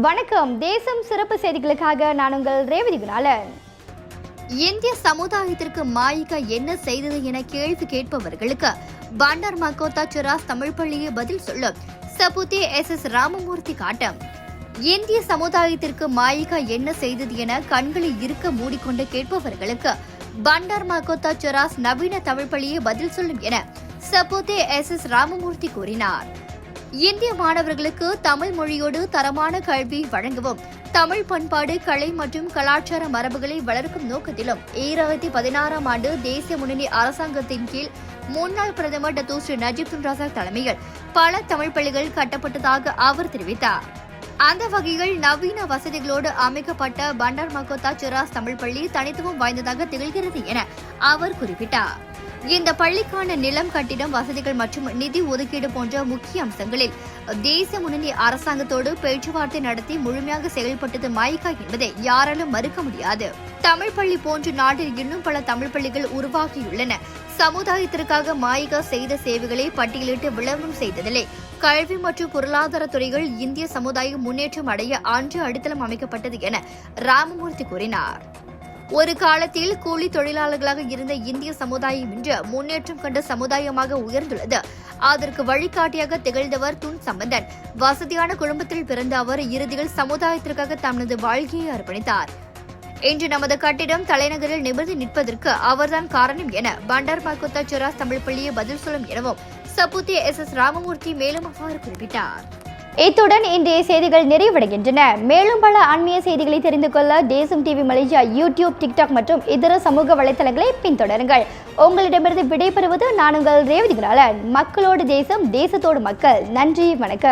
வணக்கம். தேசம் சிறப்பு செய்திகளுக்காக நான் உங்கள் ரேவதி குணாலன். இந்திய சமுதாயத்திற்கு மாயிகா என்ன செய்தது என கேள்வி கேட்பவர்களுக்கு பண்டார் மக்கோத்தா சிராஸ் தமிழ் பள்ளியை பதில் சொல்லும் சபுதி SS ராமமூர்த்தி காட்டம். இந்திய சமுதாயத்திற்கு மாயிகா என்ன செய்தது என கண்களை இருக்க மூடிக்கொண்டு கேட்பவர்களுக்கு பண்டார் மக்கோத்தா சிராஸ் நவீன தமிழ் பள்ளியை பதில் சொல்லும் என சபுதி SS ராமமூர்த்தி கூறினார். இந்திய மாணவர்களுக்கு தமிழ் மொழியோடு தரமான கல்வி வழங்கவும் தமிழ் பண்பாடு, கலை மற்றும் கலாச்சார மரபுகளை வளர்க்கும் நோக்கத்திலும் 2016ஆம் ஆண்டு தேசிய முன்னணி அரசாங்கத்தின் கீழ் முன்னாள் பிரதமர் டத்தோஸ்ரீ நஜீப் துன்ராசாக் தலைமையில் பல தமிழ் பள்ளிகள் கட்டப்பட்டதாக அவர் தெரிவித்தார். அந்த வகையில் நவீன வசதிகளோடு அமைக்கப்பட்ட பண்டார் மக்கோத்தா சிராஸ் தமிழ் பள்ளி தனித்துவம் வாய்ந்ததாக திகழ்கிறது என அவர் குறிப்பிட்டார். இந்த பள்ளிக்கான நிலம், கட்டிடம் வசதிகள் மற்றும் நிதி ஒதுக்கீடு போன்ற முக்கிய அம்சங்களில் தேசிய முன்னணி அரசாங்கத்தோடு பேச்சுவார்த்தை நடத்தி முழுமையாக செயல்பட்டது மாயிகா என்பதை யாராலும் மறுக்க முடியாது. தமிழ் பள்ளி போன்ற நாட்டில் இன்னும் பல தமிழ் பள்ளிகள் உருவாகியுள்ளன. சமுதாயத்திற்காக மாயிகா செய்த சேவைகளை பட்டியலிட்டு விளம்பரம் செய்ததில்லை. கல்வி மற்றும் பொருளாதார துறைகள் இந்திய சமுதாயம் முன்னேற்றம் அடைய அன்று அடித்தளம் அமைக்கப்பட்டது என ராமமூர்த்தி கூறினார். ஒரு காலத்தில் கூலி தொழிலாளர்களாக இருந்த இந்திய சமுதாயம் இன்று முன்னேற்றம் கண்ட சமுதாயமாக உயர்ந்துள்ளது. அதற்கு வழிகாட்டியாக திகழ்ந்தவர் துன் சம்பந்தன். வசதியான குடும்பத்தில் பிறந்த அவர் இறுதியில் சமுதாயத்திற்காக தனது வாழ்க்கையை அர்ப்பணித்தார். இன்று நமது கட்டிடம் தலைநகரில் நிமிர்ந்து நிற்பதற்கு அவர்தான் காரணம் என பண்டார் மக்கோத்தா சிராஸ் தமிழ் பள்ளியை பதில் சொல்லும் எனவும் சபுதி SS ராமமூர்த்தி மேலும் அவ்வாறு குறிப்பிட்டார். இத்துடன் இன்றைய செய்திகள் நிறைவடைகின்றன. மேலும் பல ஆன்மீக செய்திகளை தெரிந்து கொள்ள தேசம் டிவி மலேசியா யூடியூப், டிக்டாக் மற்றும் இதர சமூக வலைதளங்களை பின்தொடருங்கள். உங்களிடமிருந்து விடைபெறுவது நான் உங்கள் ரேவதி குணாலன். மக்களோடு தேசம், தேசத்தோடு மக்கள். நன்றி, வணக்கம்.